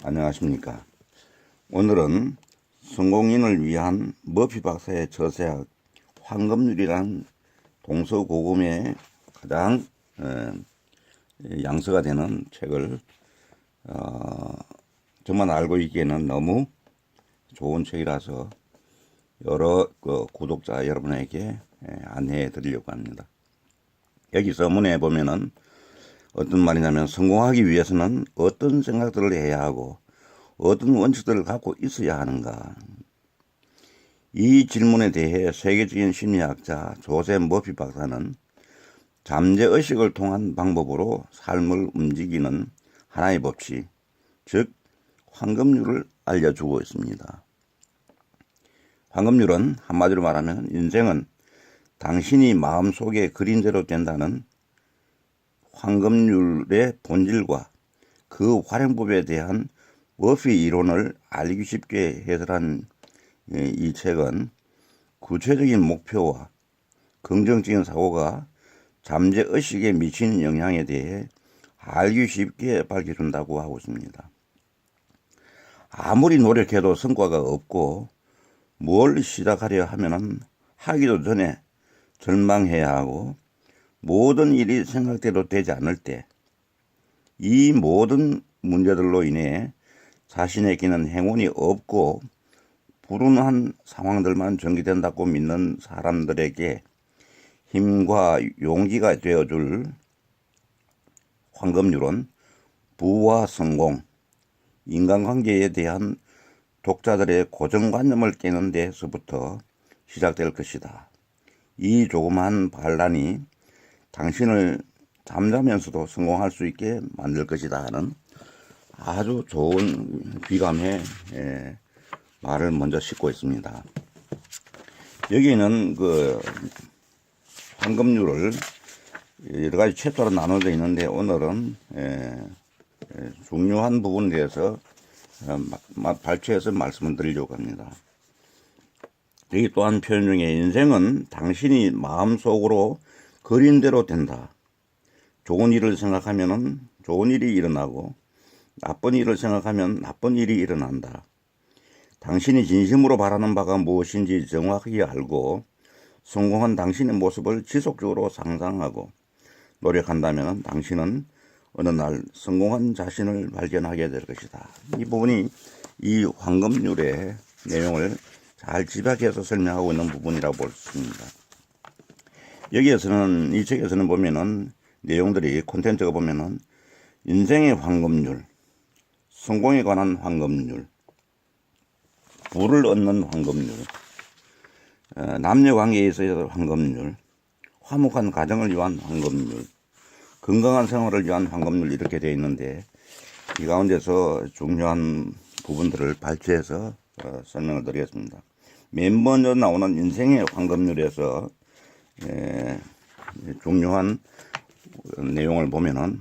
안녕하십니까. 오늘은 성공인을 위한 머피 박사의 저서약 황금률이란 동서고금의 가장 양서가 되는 책을 저만 알고 있기에는 너무 좋은 책이라서 여러 구독자 여러분에게 안내해 드리려고 합니다. 여기 서문에 보면은 어떤 말이냐면, 성공하기 위해서는 어떤 생각들을 해야 하고 어떤 원칙들을 갖고 있어야 하는가. 이 질문에 대해 세계적인 심리학자 조셉 머피 박사는 잠재의식을 통한 방법으로 삶을 움직이는 하나의 법칙, 즉 황금률을 알려주고 있습니다. 황금률은 한마디로 말하면 인생은 당신이 마음속에 그린 대로 된다는 황금률의 본질과 그 활용법에 대한 머피 이론을 알기 쉽게 해설한 이 책은 구체적인 목표와 긍정적인 사고가 잠재의식에 미치는 영향에 대해 알기 쉽게 밝혀준다고 하고 있습니다. 아무리 노력해도 성과가 없고 뭘 시작하려 하면은 하기도 전에 절망해야 하고 모든 일이 생각대로 되지 않을 때 이 모든 문제들로 인해 자신에게는 행운이 없고 불운한 상황들만 전개된다고 믿는 사람들에게 힘과 용기가 되어줄 황금률은 부와 성공, 인간관계에 대한 독자들의 고정관념을 깨는 데서부터 시작될 것이다. 이 조그만 반란이 당신을 잠자면서도 성공할 수 있게 만들 것이다 하는 아주 좋은 귀감의 말을 먼저 싣고 있습니다. 여기는 그 황금률을 여러 가지 챕터로 나눠져 있는데, 오늘은 중요한 부분에 대해서 발췌해서 말씀을 드리려고 합니다. 여기 또한 표현 중에 인생은 당신이 마음속으로 그린 대로 된다. 좋은 일을 생각하면 좋은 일이 일어나고 나쁜 일을 생각하면 나쁜 일이 일어난다. 당신이 진심으로 바라는 바가 무엇인지 정확하게 알고 성공한 당신의 모습을 지속적으로 상상하고 노력한다면 당신은 어느 날 성공한 자신을 발견하게 될 것이다. 이 부분이 이 황금률의 내용을 잘 집약해서 설명하고 있는 부분이라고 볼 수 있습니다. 여기에서는, 이 책에서는 보면은 내용들이, 콘텐츠가 보면은 인생의 황금률, 성공에 관한 황금률, 부를 얻는 황금률, 남녀 관계에 있어서 황금률, 화목한 가정을 위한 황금률, 건강한 생활을 위한 황금률, 이렇게 되어 있는데, 이 가운데서 중요한 부분들을 발췌해서 설명을 드리겠습니다. 맨 먼저 나오는 인생의 황금률에서 중요한 내용을 보면은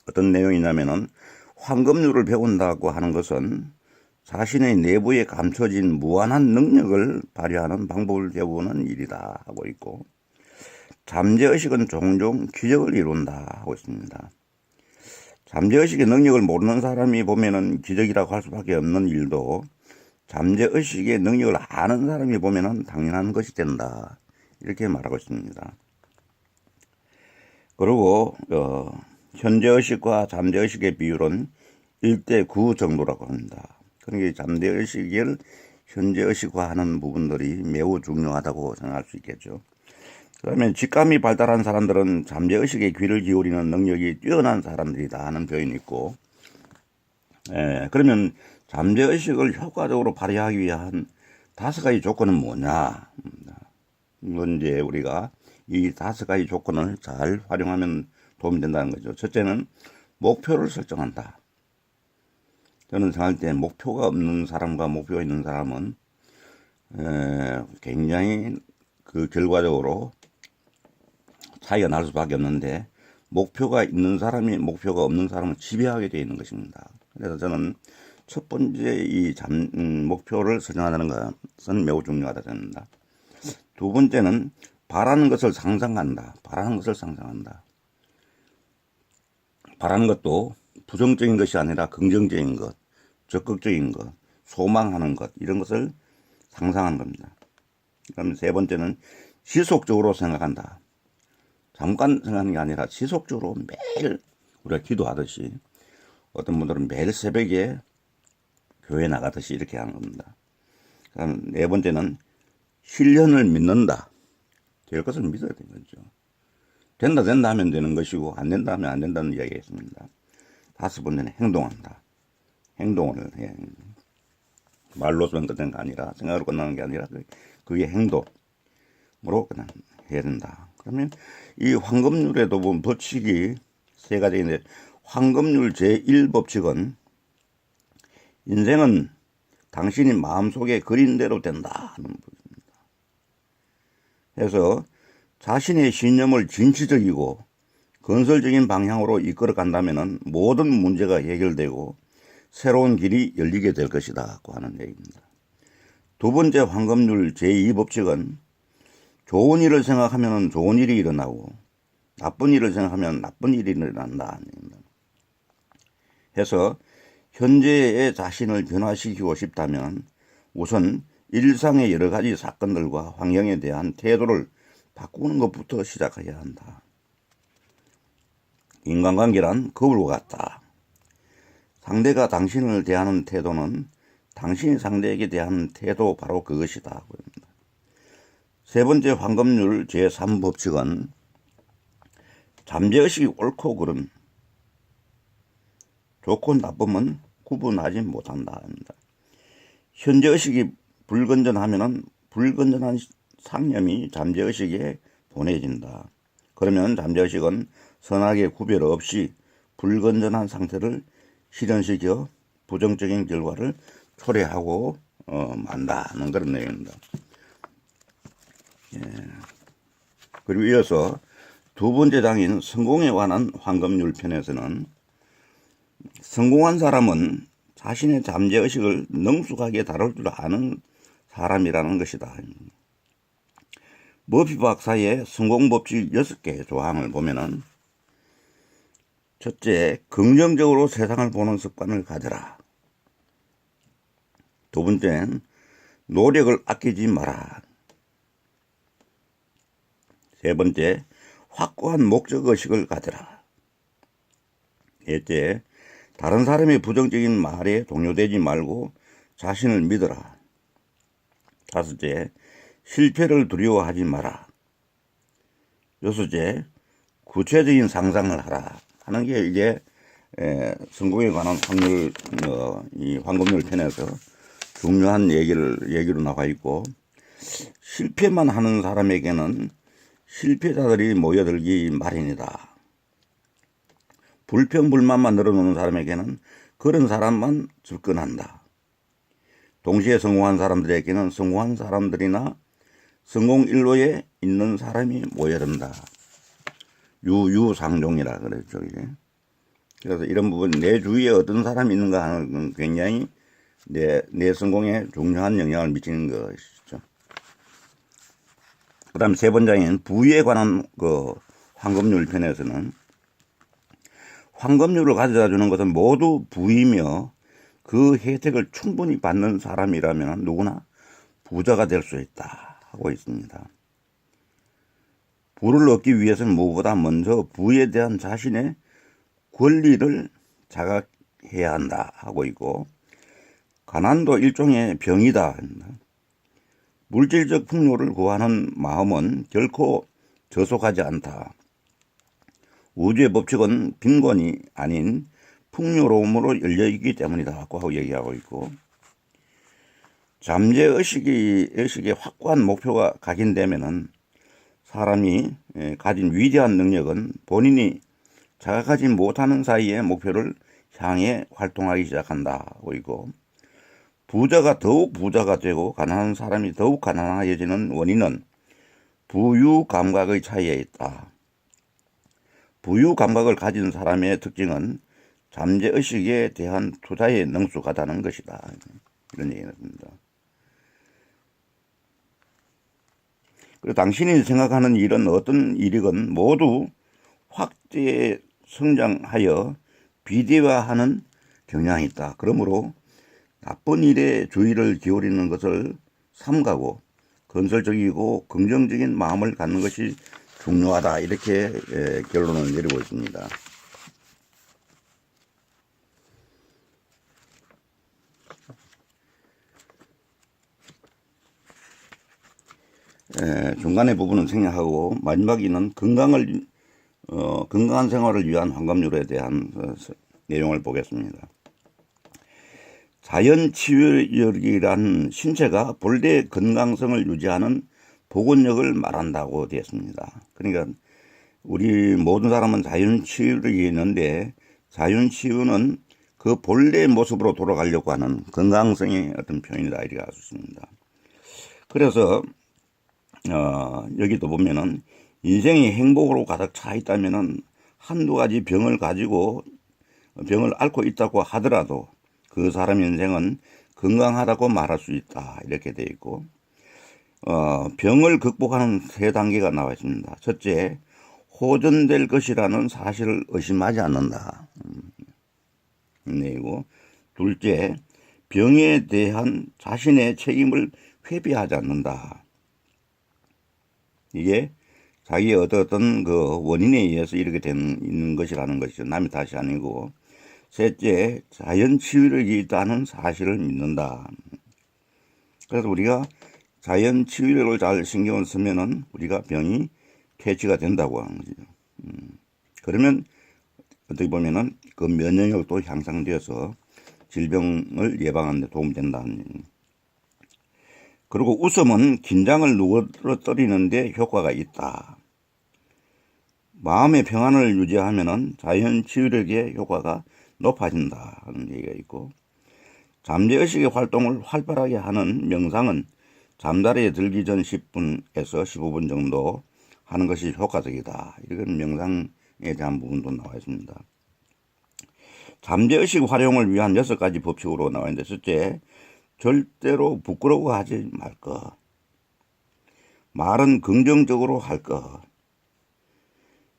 어떤 내용이냐면은, 황금률을 배운다고 하는 것은 자신의 내부에 감춰진 무한한 능력을 발휘하는 방법을 배우는 일이다 하고 있고, 잠재의식은 종종 기적을 이룬다 하고 있습니다. 잠재의식의 능력을 모르는 사람이 보면은 기적이라고 할 수밖에 없는 일도 잠재의식의 능력을 아는 사람이 보면은 당연한 것이 된다, 이렇게 말하고 있습니다. 그리고 현재의식과 잠재의식의 비율은 1대9 정도라고 합니다. 그러니까 잠재의식을 현재의식화하는 부분들이 매우 중요하다고 생각할 수 있겠죠. 그러면 직감이 발달한 사람들은 잠재의식에 귀를 기울이는 능력이 뛰어난 사람들이다 하는 표현이 있고, 그러면 잠재의식을 효과적으로 발휘하기 위한 5가지 조건은 뭐냐? 이건 이제 우리가 이 5가지 조건을 잘 활용하면 도움이 된다는 거죠. 첫째는 목표를 설정한다. 저는 생각할 때 목표가 없는 사람과 목표가 있는 사람은 굉장히 그 결과적으로 차이가 날 수밖에 없는데, 목표가 있는 사람이 목표가 없는 사람을 지배하게 되어 있는 것입니다. 그래서 저는 첫 번째 이 목표를 설정하는 것은 매우 중요하다 생각합니다. 두 번째는 바라는 것을 상상한다. 바라는 것도 부정적인 것이 아니라 긍정적인 것, 적극적인 것, 소망하는 것, 이런 것을 상상하는 겁니다. 그럼 세 번째는 지속적으로 생각한다. 잠깐 생각하는 게 아니라 지속적으로 매일 우리가 기도하듯이 어떤 분들은 매일 새벽에 교회 나가듯이 이렇게 하는 겁니다. 그다음 네 번째는 실현을 믿는다. 될 것을 믿어야 되는 거죠. 된다 하면 되는 것이고 안 된다 하면 안 된다는 이야기가 있습니다. 다섯 번째는 행동한다. 행동을 해. 말로서는 끝나는 게 아니라 생각으로 끝나는 게 아니라 그게 행동으로 그냥 해야 된다. 그러면 이 황금률에도 보면 법칙이 세 가지인데 황금률 제1법칙은 인생은 당신이 마음속에 그린 대로 된다 하는 법입니다. 그래서 자신의 신념을 진취적이고 건설적인 방향으로 이끌어 간다면 모든 문제가 해결되고 새로운 길이 열리게 될 것이다 하는 얘기입니다. 두 번째 황금률 제2법칙은 좋은 일을 생각하면 좋은 일이 일어나고 나쁜 일을 생각하면 나쁜 일이 일어난다. 해서 현재의 자신을 변화시키고 싶다면 우선 일상의 여러 가지 사건들과 환경에 대한 태도를 바꾸는 것부터 시작해야 한다. 인간관계란 거울과 같다. 상대가 당신을 대하는 태도는 당신이 상대에게 대한 태도 바로 그것이다. 세 번째 황금률 제3법칙은 잠재의식이 옳고 그름, 좋고 나쁨은 구분하지 못한다 합니다. 현재의식이 불건전하면 불건전한 상념이 잠재의식에 보내진다. 그러면 잠재의식은 선악의 구별 없이 불건전한 상태를 실현시켜 부정적인 결과를 초래하고 만다는 그런 내용입니다. 예. 그리고 이어서 두 번째 장인 성공에 관한 황금률 편에서는 성공한 사람은 자신의 잠재의식을 능숙하게 다룰 줄 아는 사람이라는 것이다. 머피 박사의 성공법칙 6개 조항을 보면은 첫째, 긍정적으로 세상을 보는 습관을 가져라. 두 번째는 노력을 아끼지 마라. 세 번째, 확고한 목적의식을 가져라. 넷째, 다른 사람의 부정적인 말에 동요되지 말고 자신을 믿어라. 다섯째, 실패를 두려워하지 마라. 여섯째, 구체적인 상상을 하라 하는 게 이제 성공에 관한 확률 이 황금률 편에서 중요한 얘기로 나와 있고, 실패만 하는 사람에게는 실패자들이 모여들기 마련이다. 불평불만만 늘어놓는 사람에게는 그런 사람만 접근한다. 동시에 성공한 사람들에게는 성공한 사람들이나 성공 일로에 있는 사람이 모여든다. 유유상종이라 그랬죠. 이게. 그래서 이런 부분 내 주위에 어떤 사람이 있는가 하는 건 굉장히 내 성공에 중요한 영향을 미치는 것이죠. 그 다음 세 번째인 부에 관한 그 황금률 편에서는 황금률을 가져다 주는 것은 모두 부이며 그 혜택을 충분히 받는 사람이라면 누구나 부자가 될 수 있다 하고 있습니다. 부를 얻기 위해서는 무엇보다 먼저 부에 대한 자신의 권리를 자각해야 한다 하고 있고, 가난도 일종의 병이다. 물질적 풍요를 구하는 마음은 결코 저속하지 않다. 우주의 법칙은 빈곤이 아닌 풍요로움으로 열려있기 때문이다 하고 얘기하고 있고, 잠재의식의 확고한 목표가 각인되면은 사람이 가진 위대한 능력은 본인이 자각하지 못하는 사이에 목표를 향해 활동하기 시작한다 하고 있고, 부자가 더욱 부자가 되고 가난한 사람이 더욱 가난해지는 원인은 부유 감각의 차이에 있다. 부유 감각을 가진 사람의 특징은 잠재의식에 대한 투자에 능숙하다는 것이다. 이런 얘기를 합니다. 그리고 당신이 생각하는 일은 어떤 일이건 모두 확대 성장하여 비대화하는 경향이 있다. 그러므로 나쁜 일에 주의를 기울이는 것을 삼가고 건설적이고 긍정적인 마음을 갖는 것이 중요하다. 이렇게 결론을 내리고 있습니다. 중간의 부분은 생략하고 마지막에는 건강한 생활을 위한 환급률에 대한 내용을 보겠습니다. 자연치유력이란 신체가 본래 건강성을 유지하는 복원력을 말한다고 되어 있습니다. 그러니까 우리 모든 사람은 자연치유력이 있는데 자연치유는 그 본래 모습으로 돌아가려고 하는 건강성의 어떤 표현이다 이렇게 알 수 있습니다. 그래서 여기도 보면은 인생이 행복으로 가득 차 있다면은 한두 가지 병을 앓고 있다고 하더라도 그 사람의 인생은 건강하다고 말할 수 있다. 이렇게 되어 있고, 병을 극복하는 3단계가 나와 있습니다. 첫째, 호전될 것이라는 사실을 의심하지 않는다. 내고, 둘째, 병에 대한 자신의 책임을 회피하지 않는다. 이게 자기의 어떤 그 원인에 의해서 이렇게 있는 것이라는 것이죠. 남의 탓이 아니고. 셋째, 자연치유력이 있다는 사실을 믿는다. 그래서 우리가 자연치유력을 잘 신경을 쓰면은 우리가 병이 퇴치가 된다고 하는 거죠. 그러면 어떻게 보면은 그 면역력도 향상되어서 질병을 예방하는 데 도움이 된다는. 그리고 웃음은 긴장을 누그러뜨리는 데 효과가 있다. 마음의 평안을 유지하면은 자연치유력의 효과가 높아진다 하는 얘기가 있고, 잠재의식의 활동을 활발하게 하는 명상은 잠자리에 들기 전 10분에서 15분 정도 하는 것이 효과적이다. 이런 명상에 대한 부분도 나와 있습니다. 잠재의식 활용을 위한 6가지 법칙으로 나와 있는데, 첫째, 절대로 부끄러워하지 말 것. 말은 긍정적으로 할 것.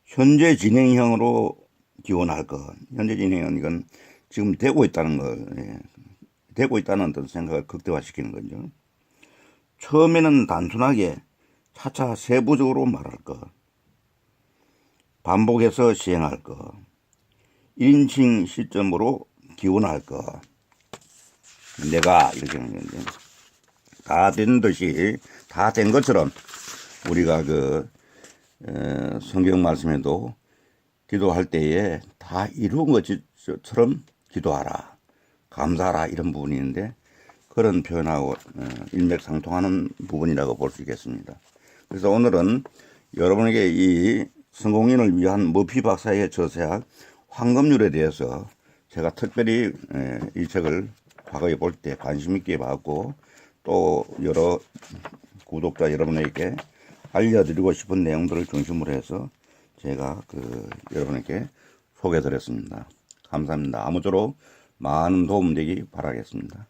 현재 진행형으로 기원할 것. 현재 진행은 이건 지금 되고 있다는 거, 되고 있다는 어떤 생각을 극대화시키는 거죠. 처음에는 단순하게 차차 세부적으로 말할 것. 반복해서 시행할 것. 1인칭 시점으로 기원할 것. 내가 이렇게 하는 건데, 다 된 듯이, 다 된 것처럼 우리가 성경 말씀에도 기도할 때에 다 이룬 것처럼 기도하라, 감사하라 이런 부분이 있는데 그런 표현하고 일맥상통하는 부분이라고 볼 수 있겠습니다. 그래서 오늘은 여러분에게 이 성공인을 위한 머피 박사의 저서약 환급률에 대해서 제가 특별히 이 책을 과거에 볼 때 관심 있게 봤고 또 여러 구독자 여러분에게 알려드리고 싶은 내용들을 중심으로 해서 제가 여러분에게 소개해드렸습니다. 감사합니다. 아무쪼록 많은 도움 되기 바라겠습니다.